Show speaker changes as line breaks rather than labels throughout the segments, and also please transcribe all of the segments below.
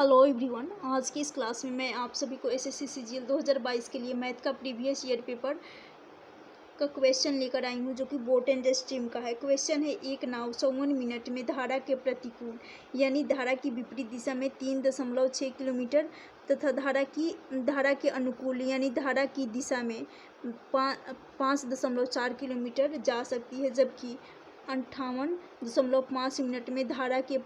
Hello everyone, आज की इस क्लास में मैं आप सभी को एसएससी सीजीएल 2022 के लिए मैथ का प्रीवियस ईयर पेपर का क्वेश्चन लेकर आई हूँ, जो कि बोट एंड स्ट्रीम का है। क्वेश्चन है, एक नाव 54 मिनट में धारा के प्रतिकूल यानी धारा की विपरीत दिशा में 3.6 किलोमीटर तथा धारा के अनुकूल यानी धारा की दिशा में 5.4 किलोमीटर जा सकती है, जबकि 58.5 मिनट में धारा के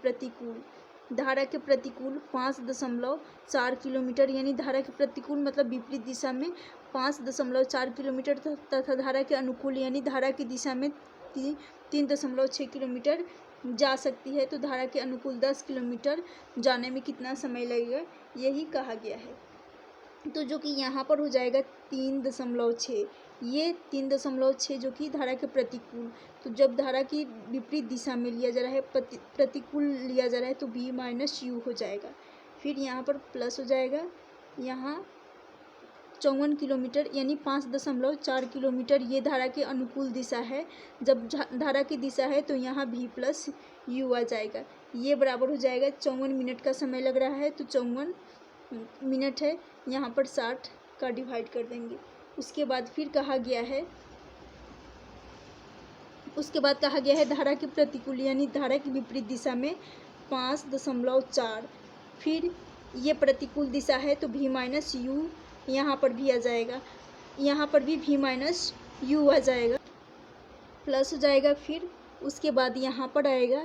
प्रतिकूल 5.4 किलोमीटर यानी धारा के प्रतिकूल मतलब विपरीत दिशा में 5.4 किलोमीटर तथा धारा के अनुकूल यानी धारा की दिशा में 3.6 किलोमीटर जा सकती है। तो धारा के अनुकूल 10 किलोमीटर जाने में कितना समय लगेगा, यही कहा गया है। तो जो कि यहाँ पर हो जाएगा 3.6, ये 3.6 जो कि धारा के प्रतिकूल। तो जब धारा की विपरीत दिशा में लिया जा रहा है, प्रतिकूल लिया जा रहा है, तो b माइनस यू हो जाएगा। फिर यहाँ पर प्लस हो जाएगा, यहाँ 54 किलोमीटर यानी 5.4 किलोमीटर ये धारा के अनुकूल दिशा है। जब धारा की दिशा है तो यहाँ v प्लस यू आ जाएगा। ये बराबर हो जाएगा 54 मिनट का समय लग रहा है, तो 54 मिनट है, यहाँ पर 60 का डिवाइड कर देंगे। उसके बाद फिर कहा गया है धारा के प्रतिकूल यानी धारा की विपरीत दिशा में 5.4। फिर ये प्रतिकूल दिशा है तो v माइनस यू यहाँ पर भी आ जाएगा, यहाँ पर भी v माइनस यू आ जाएगा, प्लस हो जाएगा। फिर उसके बाद यहाँ पर आएगा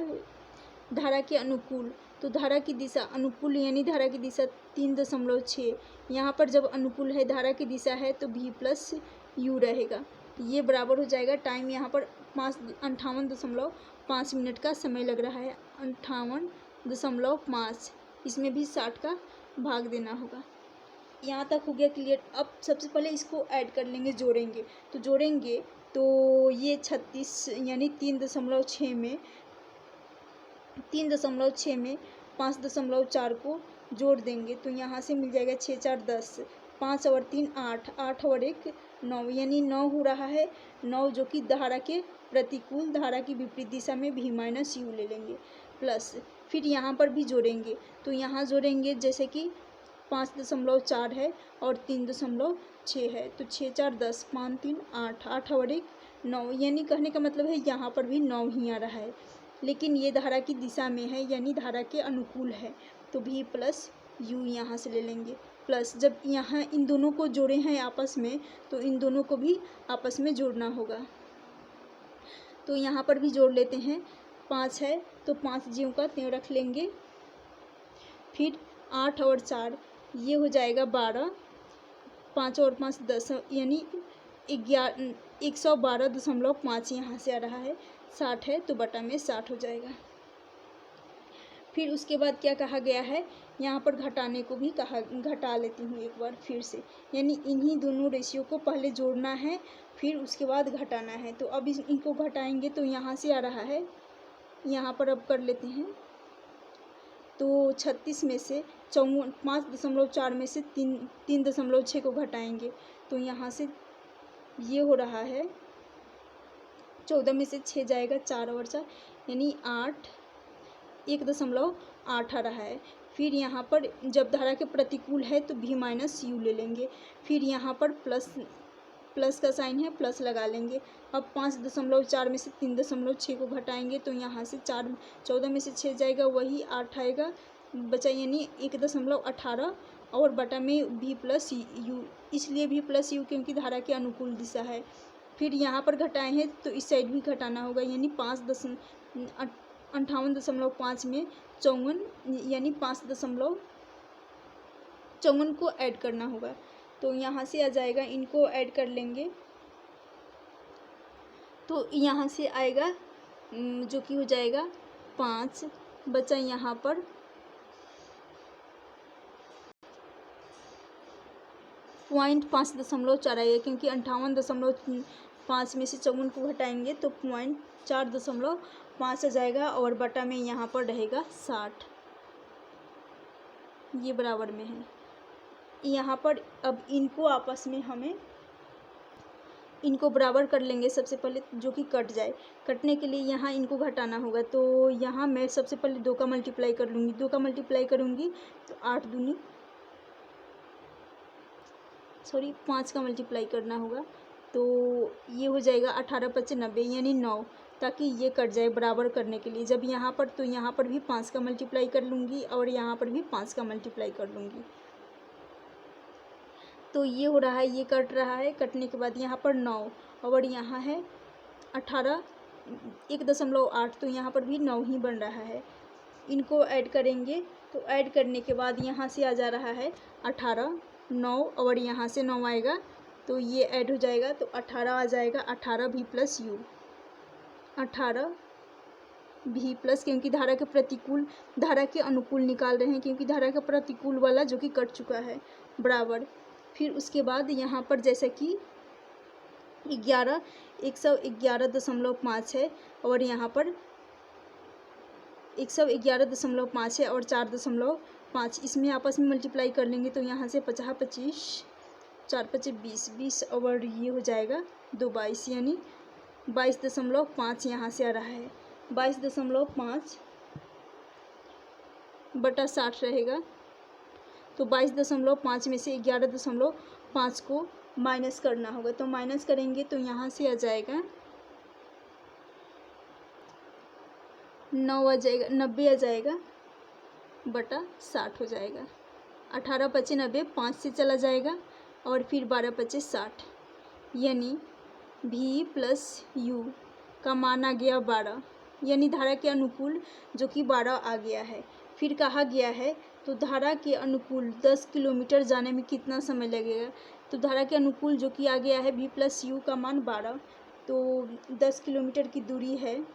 धारा के अनुकूल, तो धारा की दिशा अनुकूल यानी धारा की दिशा 3.6। यहाँ पर जब अनुकूल है धारा की दिशा है तो v प्लस यू रहेगा। ये बराबर हो जाएगा, टाइम यहाँ पर 58.5 मिनट का समय लग रहा है, 58.5, इसमें भी 60 का भाग देना होगा। यहाँ तक हो गया क्लियर। अब सबसे पहले इसको ऐड कर लेंगे, जोड़ेंगे तो ये 36 यानी 3.6 में 5.4 को जोड़ देंगे तो यहाँ से मिल जाएगा 6 4 10, 5 और 3 8, 8 और 1 9 यानी 9 हो रहा है। 9 जो कि धारा के प्रतिकूल धारा की विपरीत दिशा में v माइनस यू ले लेंगे, प्लस फिर यहाँ पर भी जोड़ेंगे, तो यहाँ जोड़ेंगे जैसे कि 5.4 है और 3.6 है, तो 6 4 10, 5 3 8, 8 और 1 9 यानी कहने का मतलब है यहाँ पर भी 9 ही आ रहा है, लेकिन ये धारा की दिशा में है यानी धारा के अनुकूल है, तो v प्लस यू यहाँ से ले लेंगे। प्लस जब यहाँ इन दोनों को जोड़े हैं आपस में, तो इन दोनों को भी आपस में जोड़ना होगा, तो यहाँ पर भी जोड़ लेते हैं। 5 है तो 5 ज्यों का त्यों रख लेंगे। फिर 8 और 4 ये हो जाएगा 12, 5 और 5 10 यानी 112.5 यहाँ से आ रहा है। 60 है तो बटा में 60 हो जाएगा। फिर उसके बाद क्या कहा गया है, यहाँ पर घटाने को भी घटा लेती हूँ एक बार फिर से, यानी इन्हीं दोनों रेशियो को पहले जोड़ना है फिर उसके बाद घटाना है। तो अब इनको घटाएंगे तो यहाँ से आ रहा है, यहाँ पर अब कर लेते हैं, तो 36 में से 5.4 में से 3.6 को घटाएंगे तो यहाँ से ये हो रहा है 14 में से 6 जाएगा, 4 और 4 यानी 8, 1.8 आ रहा है। फिर यहाँ पर जब धारा के प्रतिकूल है तो v माइनस यू ले लेंगे, फिर यहाँ पर प्लस का साइन है, प्लस लगा लेंगे। अब 5.4 में से 3.6 को घटाएंगे तो यहाँ से 14 में से 6 जाएगा, वही 8 आएगा बचा, यानी 1.18 और बटा में v प्लस यू, इसलिए v प्लस यू क्योंकि धारा के अनुकूल दिशा है। फिर यहाँ पर घटाए हैं तो इस साइड भी घटाना होगा, यानी 58.5 में 54 यानी 5.54 को ऐड करना होगा, तो यहाँ से आ जाएगा, इनको ऐड कर लेंगे तो यहाँ से आएगा जो कि हो जाएगा 5 बचा, यहाँ पर 5.4 आएगा क्योंकि 58.5 में से 54 को घटाएंगे तो 4.5 आ जाएगा और बटा में यहाँ पर रहेगा 60, ये बराबर में है। यहाँ पर अब इनको आपस में हमें इनको बराबर कर लेंगे सबसे पहले, जो कि कट जाए। कटने के लिए यहाँ इनको घटाना होगा, तो यहाँ मैं सबसे पहले 2 का मल्टीप्लाई कर लूँगी। 2 का मल्टीप्लाई करूँगी तो 5 का मल्टीप्लाई करना होगा, तो ये हो जाएगा 18 पच्चे 90 यानी 9, ताकि ये कट जाए बराबर करने के लिए। जब यहाँ पर, तो यहाँ पर भी 5 का मल्टीप्लाई कर लूँगी और यहाँ पर भी 5 का मल्टीप्लाई कर लूँगी। तो ये हो रहा है, ये कट रहा है। कटने के बाद यहाँ पर 9 और यहाँ है 18 1.8, तो यहाँ पर भी 9 ही बन रहा है। इनको ऐड करेंगे, तो ऐड करने के बाद यहाँ से आ जा रहा है 18 9 और यहाँ से 9 आएगा, तो ये ऐड हो जाएगा, तो 18 आ जाएगा। 18 भी प्लस यू, 18 भी प्लस, क्योंकि धारा के प्रतिकूल धारा के अनुकूल निकाल रहे हैं, क्योंकि धारा का प्रतिकूल वाला जो कि कट चुका है, बराबर। फिर उसके बाद यहाँ पर जैसे कि 111.5 है और यहाँ पर 111.5 है और 4.5, इसमें आपस में मल्टीप्लाई कर लेंगे, तो यहाँ से 50 25 4 25 20 20 और ये हो जाएगा 2 22, यानी 22.5 यहाँ से आ रहा है। 22.5 बटा 60 रहेगा, तो 22.5 में से 11.5 को माइनस करना होगा, तो माइनस करेंगे तो यहाँ से आ जाएगा 9 आ जाएगा, 90 आ जाएगा बटा 60 हो जाएगा। 18 पच्चे 90, 5 से चला जाएगा और फिर 12 पच्चे 60, यानी भी प्लस यू का मान आ गया 12, यानी धारा के अनुकूल जो कि 12 आ गया है। फिर कहा गया है, तो धारा के अनुकूल 10 किलोमीटर जाने में कितना समय लगेगा, तो धारा के अनुकूल जो कि आ गया है भी प्लस यू का मान 12, तो 10 किलोमीटर की दूरी है,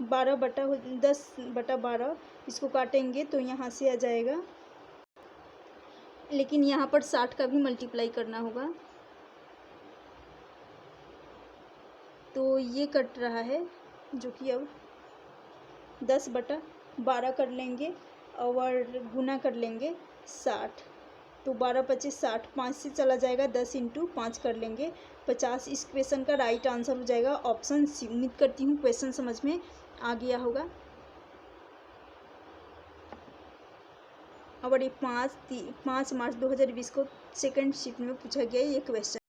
10/12, इसको काटेंगे तो यहाँ से आ जाएगा, लेकिन यहाँ पर 60 का भी मल्टीप्लाई करना होगा, तो ये कट रहा है, जो कि अब 10/12 कर लेंगे और गुना कर लेंगे 60, तो 12 25 60, 5 से चला जाएगा, 10 × 5 कर लेंगे 50। इस क्वेश्चन का राइट आंसर हो जाएगा ऑप्शन सी। उम्मीद करती हूँ क्वेश्चन समझ में आ गया होगा। और ये 5 मार्च 2020 को सेकंड शिफ्ट में पूछा गया ये क्वेश्चन।